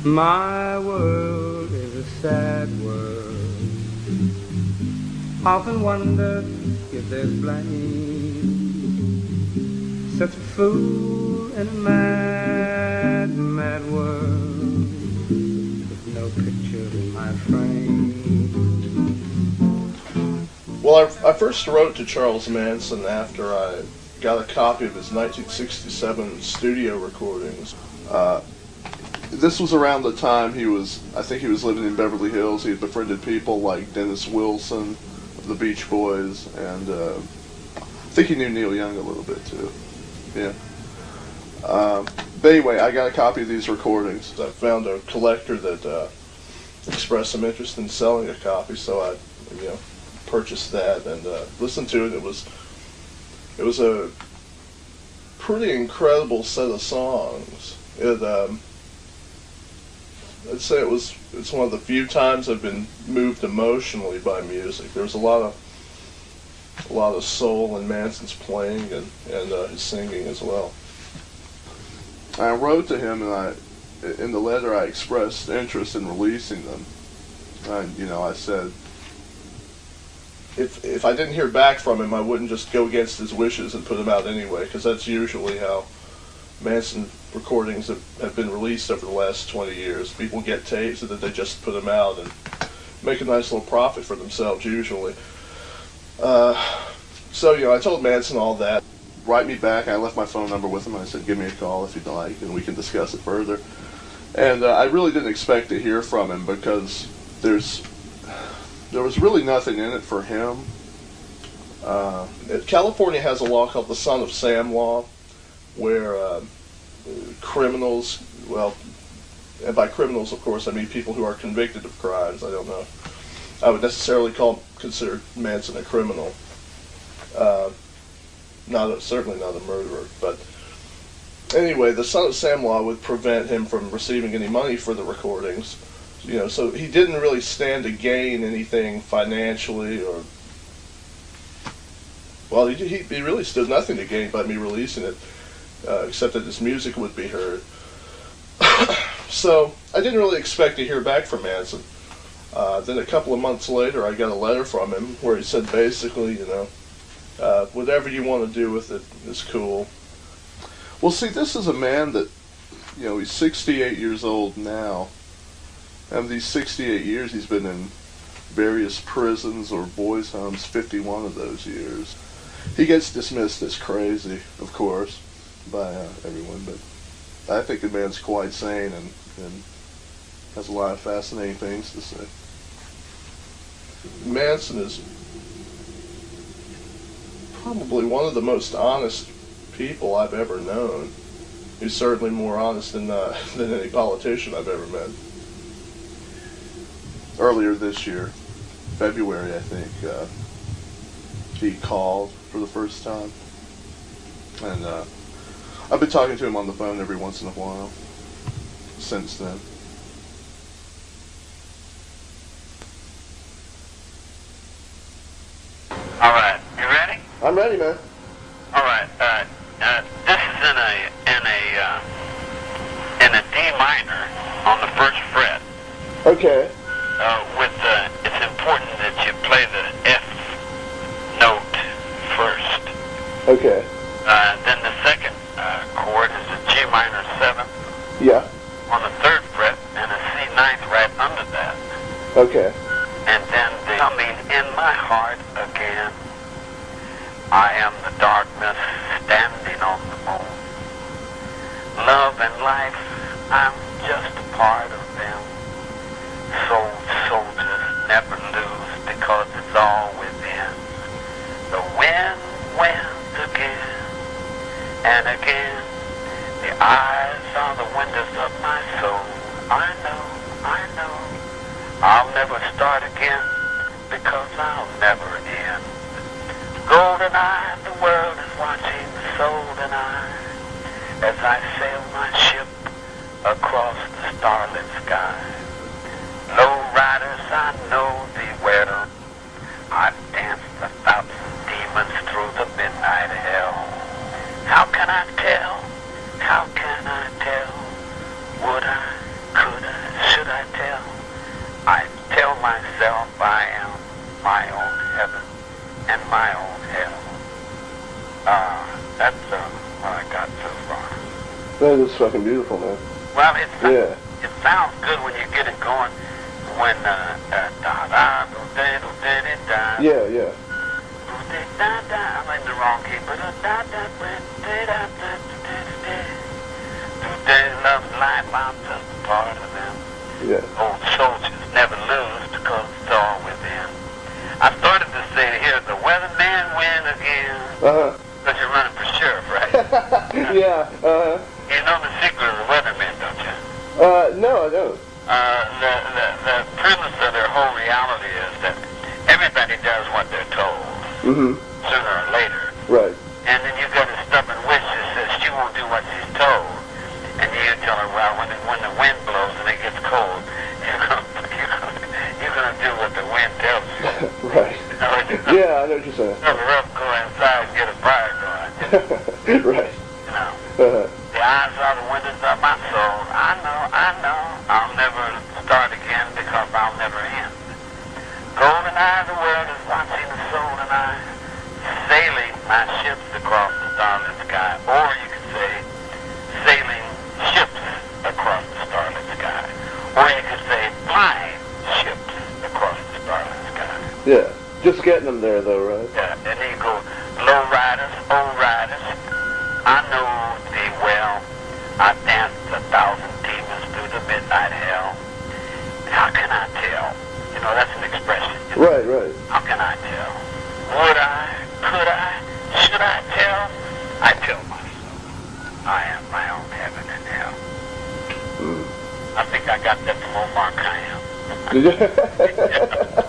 My world is a sad world. Often wonder if there's blame. Such a fool in a mad, mad world, with no picture in my frame. Well, I first wrote to Charles Manson after I got a copy of his 1967 studio recordings. This was around the time I think he was living in Beverly Hills. He had befriended people like Dennis Wilson of the Beach Boys, and I think he knew Neil Young a little bit too. Yeah. But anyway, I got a copy of these recordings. I found a collector that expressed some interest in selling a copy, so I, purchased that and listened to it. It was a pretty incredible set of songs. I'd say it's one of the few times I've been moved emotionally by music. There's a lot of soul in Manson's playing and his singing as well. I wrote to him, and in the letter I expressed interest in releasing them. And I said, if I didn't hear back from him, I wouldn't just go against his wishes and put them out anyway, because that's usually how Manson recordings have been released over the last 20 years. People get tapes and then they just put them out and make a nice little profit for themselves usually. So I told Manson all that. Write me back. I left my phone number with him. I said, give me a call if you'd like, and we can discuss it further. And I really didn't expect to hear from him because there was really nothing in it for him. California has a law called the Son of Sam law, where criminals, well, and by criminals, of course, I mean people who are convicted of crimes. I don't know. I would necessarily consider Manson a criminal. Certainly not a murderer. But anyway, the Son of Sam law would prevent him from receiving any money for the recordings. So he didn't really stand to gain anything financially, or well, he really stood nothing to gain by me releasing it. Except that his music would be heard. So I didn't really expect to hear back from Manson. Then a couple of months later, I got a letter from him where he said basically, whatever you want to do with it is cool. Well, see, this is a man that, he's 68 years old now. And these 68 years he's been in various prisons or boys' homes, 51 of those years. He gets dismissed as crazy, of course, by everyone, but I think the man's quite sane and has a lot of fascinating things to say. Manson is probably one of the most honest people I've ever known. He's certainly more honest than any politician I've ever met. Earlier this year, February, I think, he called for the first time, and I've been talking to him on the phone every once in a while since then. All right, you ready? I'm ready, man. All right. This is in a D minor on the first fret. Okay. It's important that you play the F note first. Okay. Then the second chord is a G minor 7 Yeah. on the third fret and a C ninth right under that. Okay. And then the coming in my heart again. I am the darkness standing on the moon. Love and life, I'm just a part of them. Soul soldiers never lose because it's all within. The wind wins again and again. The eyes are the windows of my soul. I know. I'll never start again because I'll never end. Golden eye, the world is watching, golden eye, as I sail my ship across the starlit sky. Low riders, I know thee well. I've danced 1,000 demons through the midnight hell. How can I tell? Would I? Could I? That is fucking beautiful, man. Well, Yeah. it sounds good when you get it going. When Yeah, yeah. I'm in the wrong key, but love life, I'm just a part of them. Yeah. Old soldiers never lose because it's all within. I started to say here, the weatherman win again. Because you're running for sheriff, right? Yeah. You know the secret of the weatherman, don't you? No, I don't. The premise of their whole reality is that everybody does what they're told. Sooner or later. Right. And then you've got a stubborn witch that says she won't do what she's told. And you tell her, well, when the wind blows and it gets cold, you're gonna do what the wind tells you. Right. Yeah, I know what you're saying. Cover up, go inside, and get a fire going. Right. You know. The eyes are the windows of my soul. I know. I'll never start again because I'll never end. Golden eye of the world is watching the soul and I, sailing my ships across the starlit sky. Or you could say, sailing ships across the starlit sky. Or you could say, flying ships across the starlit sky. Yeah. Just getting them there, though, right? Yeah. And then you go, low riders, old riders. I know thee well. I danced 1,000 demons through the midnight hell. How can I tell? You know, that's an expression. You know? Right. How can I tell? Would I? Could I? Should I tell? I tell myself. I am my own heaven and hell. I think I got that from Omar Khayyam.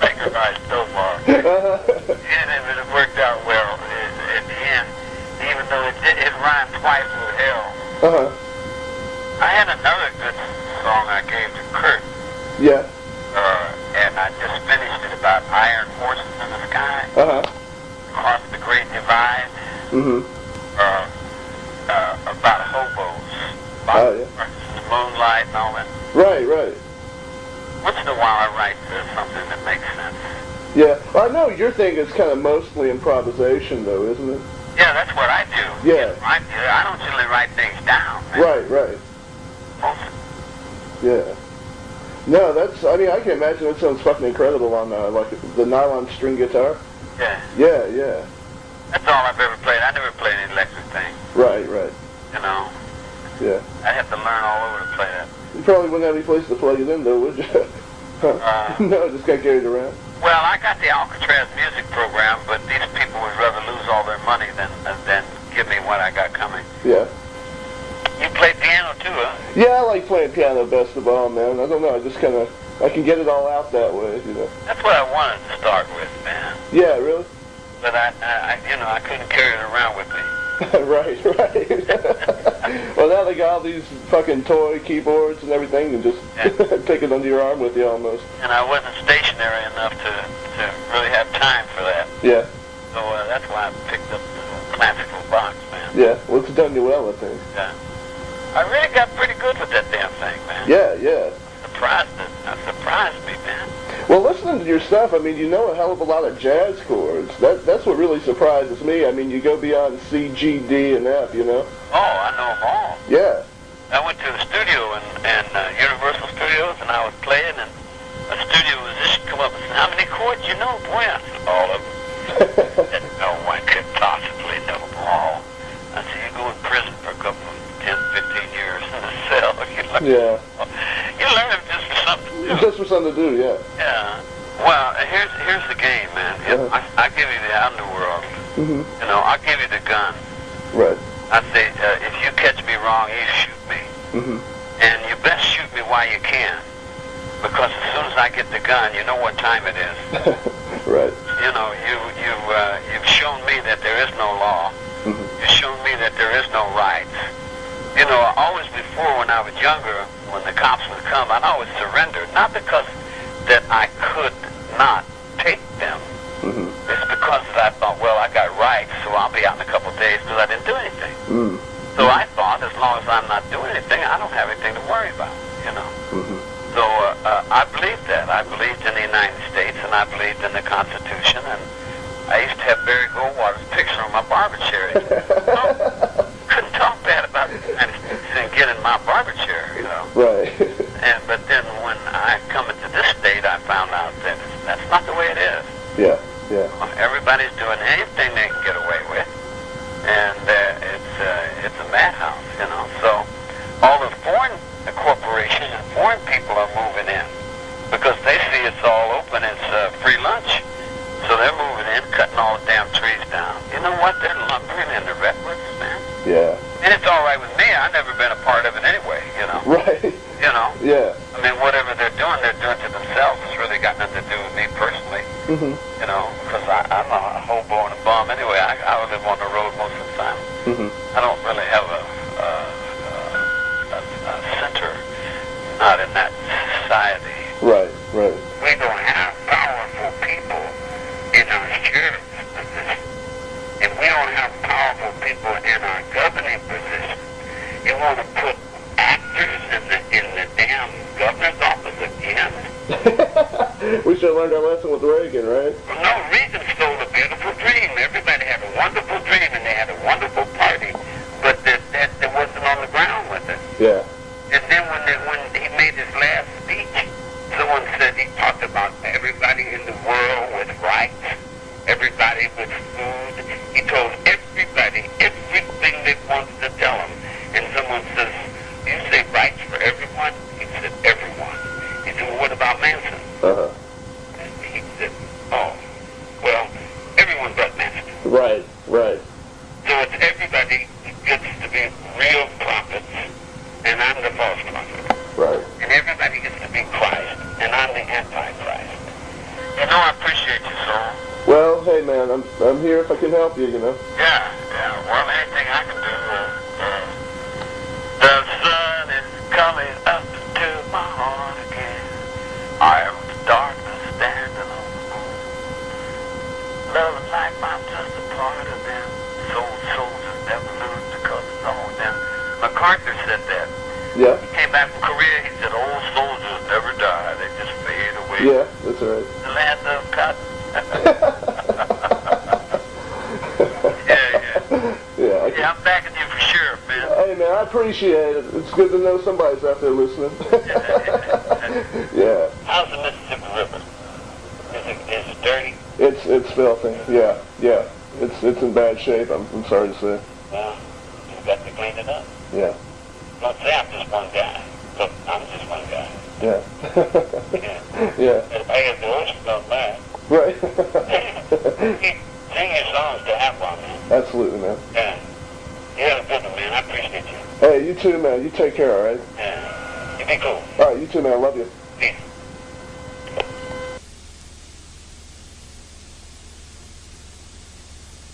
Sacrifice Omar. And it worked out well at the end, even though it rhymed twice with hell. I had another good song I gave to Kurt. Yeah. And I just finished it about iron horses in the sky. Across the Great Divide. About hobos. About the moonlight and all that. Right. Once in a while I write something that makes sense. Yeah. I know your thing is kind of mostly improvisation, though, isn't it? Yeah, that's what I do. Yeah. I don't usually write things down, man. Right. Mostly. Yeah. No, I mean, I can imagine it sounds fucking incredible on, like, the nylon string guitar. Yeah. Yeah. That's all I've ever played. I never played an electric thing. Right. You know? Yeah. I have to learn all over to play that. You probably wouldn't have any place to plug it in, though, would you? No, just got carried around. Well, I got the Alcatraz music program, but these people would rather lose all their money than give me what I got coming. Yeah. You play piano too, huh? Yeah, I like playing piano best of all, man. I don't know, I can get it all out that way, you know. That's what I wanted to start with, man. Yeah, really? But I couldn't carry it around with me. Right. Well, now they got all these fucking toy keyboards and everything, and just take it under your arm with you almost. And I wasn't stationary enough to really have time for that. Yeah. So that's why I picked up the classical box, man. Yeah, well, it's done you well, I think. Yeah. I really got pretty good with that damn thing, man. Yeah. That surprised me, man. Well, listening to your stuff, I mean, you know a hell of a lot of jazz chords. That's what really surprises me. I mean, you go beyond C, G, D, and F, you know? Oh, I know them all. Yeah. I went to the studio and Universal Studios, and I was playing, and a studio musician come up and said, "How many chords you know?" Boy, I said, "All of them." Said, "No one could possibly know them all." I said, "You go in prison for a couple of 10, 15 years in a cell. You learn it just for something to do." Just for something to do, yeah. Yeah. Well, here's the game, man. I give you the underworld. You know, I give you the gun. Right. I say, if you catch me wrong, you shoot me. And you best shoot me while you can, because as soon as I get the gun, you know what time it is. Right. You know, you've shown me that there is no law. You've shown me that there is no rights. You know, always before when I was younger, when the cops would come, I'd always surrender, not because that I could not take them. It's because that I thought, well, I got rights, so I'll be out in a couple of days because I didn't do anything. So I thought, as long as I'm not doing anything, I don't have anything to worry about, you know. So I believed that. I believed in the United States, and I believed in the Constitution, and I used to have Barry Goldwater's picture on my barber chair. Couldn't talk bad about the United States get in my barber chair, you know. Right. But then when I come into this state, I found out that that's not the way it is. Yeah, yeah. Everybody's doing anything they can get away with, and it's a madhouse, you know. So all the foreign corporations and foreign people are moving in because they see it's all open. It's free lunch, so they're moving in, cutting all the damn trees down. You know what? They're lumbering in the redwoods, man. Yeah. And it's all right with me. I've never been a part of it anyway, you know. Right. You know. Yeah. I mean, whatever they're doing to themselves. It's really got nothing to do with me personally. Mm-hmm. You know, because I'm a hobo and a bum anyway. I live on the road most of the time. Mm-hmm. I don't really have a center, not in that society. Right, right. We don't have powerful people in our sheriff's position. If we don't have powerful people in our governing position, you want to put actors in the damn governor's office again? We should have learned our lesson with Reagan, right? No, Reagan stole a beautiful dream. Everybody had a wonderful dream, and they had a wonderful party, but that wasn't on the ground with it. Yeah. And then when he made his last speech, someone said he talked about everybody in the world with rights, everybody with food. He told everybody everything they wanted to tell him. And someone says, you say rights for everyone? He said, everyone. He said, well, what about Manson? Uh-huh. And he said, oh, well, everyone but Manson. Right, right. So it's everybody gets to be real prophets, and I'm the false prophet. Right. And everybody gets to be Christ, and I'm the Antichrist. You know, I appreciate you, soul. Well, hey man, I'm here if I can help you, you know. Yeah. Well, anything I can do. The sun is coming up to my heart again. I am the darkness standing on the moon. Love and life, I'm just a part of them. Soldiers never lose because it's all them. MacArthur said that. Yeah. He came back from Korea, he said, old soldiers never die, they just fade away. Yeah, that's right. The land of cotton. Yeah, I'm backing you for sure, man. Hey man, I appreciate it. It's good to know somebody's out there listening. Yeah. How's the Mississippi River? Is it dirty? It's filthy. Yeah, yeah. It's in bad shape. I'm sorry to say. Well, you've got to clean it up. Yeah. Don't say I'm just one guy. Look, I'm just one guy. Yeah. Yeah. Yeah. If I had the ocean on that. Right. Sing your songs to have one, man. Absolutely, man. Yeah. You have a good one, man. I appreciate you. Hey, you too, man. You take care, all right? Yeah. You be cool. All right, you too, man. I love you. Peace.